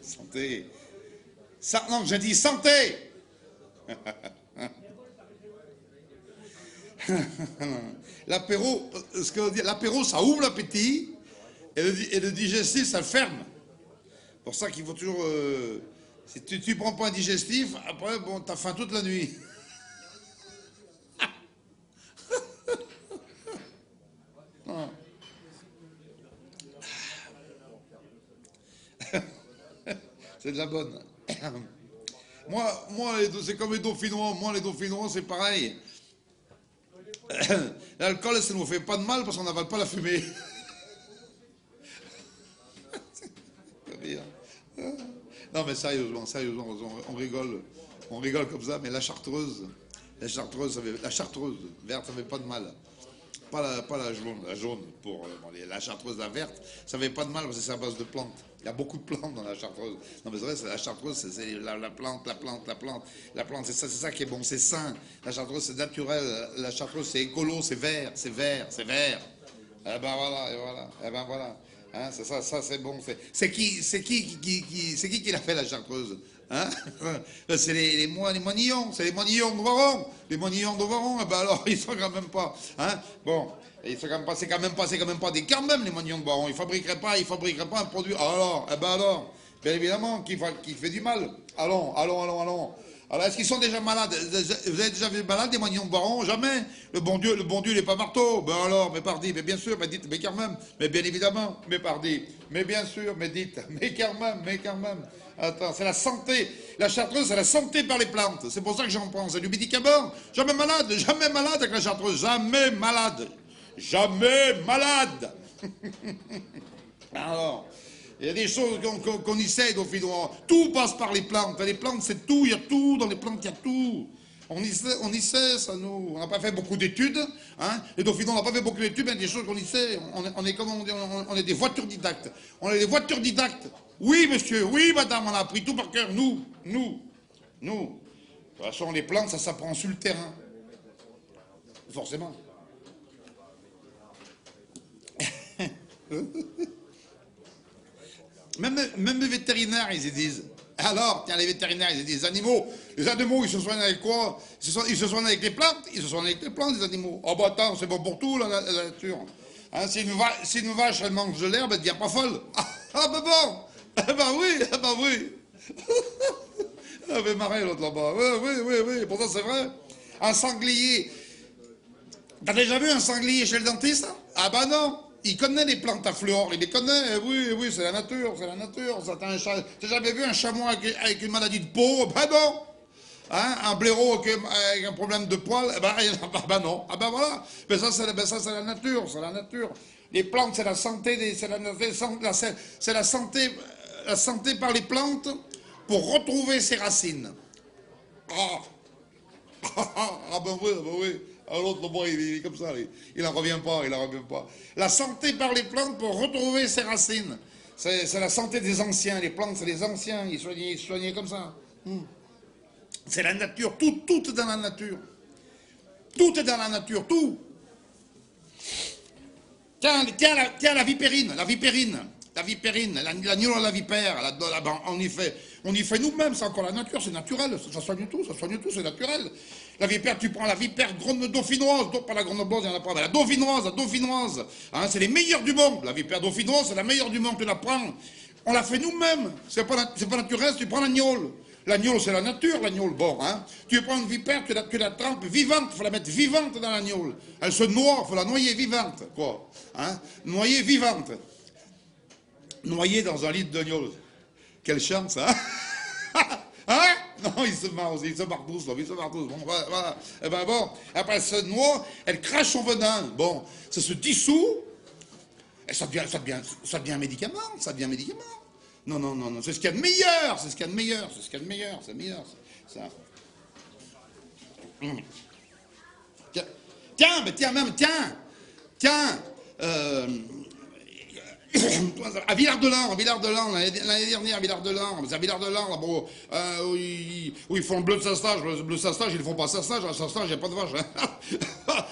Santé. Non, j'ai dit santé. L'apéro, l'apéro, ça ouvre l'appétit et le digestif, ça le ferme. C'est pour ça qu'il faut toujours... si tu prends pas un digestif, après, bon, t'as faim toute la nuit. C'est de la bonne. Moi c'est comme les dauphinois. Moi, les dauphinois, c'est pareil. L'alcool, ça ne nous fait pas de mal parce qu'on n'avale pas la fumée. Non, mais sérieusement, on rigole comme ça, mais la chartreuse verte, ça fait pas de mal. Pas la jaune pour la chartreuse, la verte, ça fait pas de mal parce que c'est à base de plantes. Il y a beaucoup de plantes dans la chartreuse. Non mais c'est vrai, la chartreuse, c'est la plante. La plante, c'est ça qui est bon, c'est sain. La chartreuse, c'est naturel. La chartreuse, c'est écolo, c'est vert. Eh ben voilà, et voilà. Eh ben voilà. Hein, c'est ça c'est bon. C'est qui l'a fait la chartreuse? Hein? C'est les moignons, c'est les moignons de Varon. Les moignons de Varon, eh ben alors, ils sont quand même pas. Hein? Bon, c'est quand même pas des carmes, les moignons de Varon. Ils fabriqueraient pas un produit. Alors, eh ben alors, bien évidemment, qui fait du mal. Allons. Alors, est-ce qu'ils sont déjà malades? Vous avez déjà vu malade des moignons de Baron? Jamais. Le bon Dieu, il n'est pas marteau. Ben alors, mais pardi, mais bien sûr, mais dites, mais quand même, mais bien évidemment, mais pardi, mais bien sûr, mais dites, mais quand même. Attends, c'est la santé. La chartreuse, c'est la santé par les plantes. C'est pour ça que j'en prends. C'est du médicament. Jamais malade avec la chartreuse. Jamais malade. Alors... il y a des choses qu'on essaie dauphinois. Tout passe par les plantes. Les plantes, c'est tout. Il y a tout. Dans les plantes, il y a tout. On y sait, ça nous... On n'a pas fait beaucoup d'études. Hein. Les dauphinois, on n'a pas fait beaucoup d'études, mais il y a des choses qu'on y sait. On est des voitures didactes. On est des voitures didactes. Oui, monsieur. Oui, madame, on a appris tout par cœur. Nous. De toute façon, les plantes, ça s'apprend sur le terrain. Forcément. Même les vétérinaires, ils y disent. Alors, tiens, les vétérinaires, ils disent, les animaux, ils se soignent avec quoi? Ils se soignent avec les plantes. Ils se soignent avec les plantes, les animaux. Oh, bah attends, c'est bon pour tout, la nature. Hein, si une vache, elle mange de l'herbe, elle devient pas folle. Ah, bah bon. Ah, bah oui. Elle avait marré, l'autre là-bas. Oui. Pourtant, c'est vrai. Un sanglier. T'as déjà vu un sanglier chez le dentiste? Ah, bah non. Il connaît les plantes à fleurs, il les connaît, oui, c'est la nature. T'as jamais vu un chameau avec une maladie de peau? Ben non. Hein, un blaireau avec un problème de poils? Ben non. Ah ben voilà. Mais ça, c'est la nature, Les plantes, c'est la santé, c'est la santé par les plantes pour retrouver ses racines. Ah ben oui. L'autre, il est comme ça, il n'en revient pas. La santé par les plantes pour retrouver ses racines. C'est la santé des anciens. Les plantes, c'est les anciens. Ils soignaient comme ça. C'est la nature. Tout est dans la nature. Tout est dans la nature. Tout. Tiens, la vipérine. L'agneau à la vipère. On y fait nous-mêmes. C'est encore la nature. C'est naturel. Ça soigne tout. C'est naturel. La vipère, tu prends la vipère dauphinoise, pas la grenobloise, il n'y en a pas, mais la dauphinoise. Hein, c'est les meilleurs du monde. La vipère dauphinoise, c'est la meilleure du monde, tu la prends. On la fait nous-mêmes. C'est pas naturel, tu prends l'agnole. L'agnole, c'est la nature, l'agnole. Bon, hein. Tu prends une vipère, tu la trempes vivante, il faut la mettre vivante dans l'agnole. Elle se noie, il faut la noyer vivante, quoi. Hein. Noyer vivante. Noyer dans un litre d'agnole. Quelle chance, hein. Hein? Non, ils se marrent tous. Bon, voilà. Eh ben bon, après elle se noie, elle crache son venin. Bon, ça se dissout, et ça devient un médicament, Non, c'est ce qu'il y a de meilleur, c'est meilleur, ça. Tiens, à Villard-de-Lans, l'année dernière, à Villard-de-Lans, là-bas, où ils font le bleu de Saint-Stage, ils ne font pas Saint-Stage, à Saint-Stage, il n'y a pas de vache.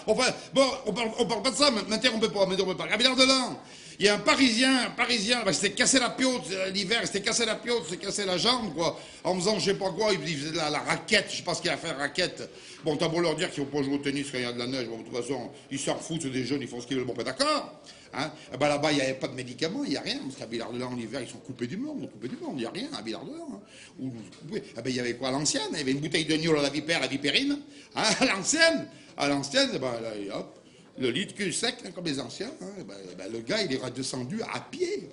Enfin, bon, on parle pas de ça, m'interrompez pas. À Villard-de-Lans, Il y a un Parisien, bah, il s'était cassé la piote l'hiver, il s'était cassé la piote, il s'était cassé la jambe, quoi, en faisant je sais pas quoi, il faisait de la raquette, je sais pas ce qu'il a fait, raquette. Bon, t'as beau leur dire qu'ils vont pas jouer au tennis quand il y a de la neige, bon, de toute façon, ils s'en foutent, c'est des jeunes, ils font ce qu'ils veulent, bon, ben d'accord. Hein, et ben là-bas, il n'y avait pas de médicaments, il n'y a rien, parce qu'à Villard-de-Lans, en hiver, ils sont coupés du monde, il n'y a rien à Villard-de-Lans. Hein. Eh ben, il y avait quoi à l'ancienne? Il y avait une bouteille de gnôle à la vipère, à vipérine, hein, à l'ancienne, ben, là, hop. Le lit de cul sec, hein, comme les anciens, hein, le gars, il est redescendu à pied.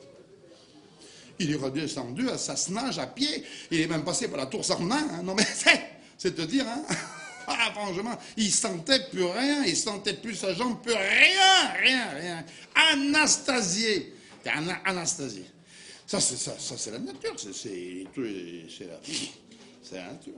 Il est redescendu à sa nage à pied. Il est même passé par la tour Sarment. Hein. Non mais c'est te dire, hein. Ah, franchement, il sentait plus rien, il sentait plus sa jambe, plus rien. Anastasié. Anastasié. Ça, c'est la nature. C'est la nature.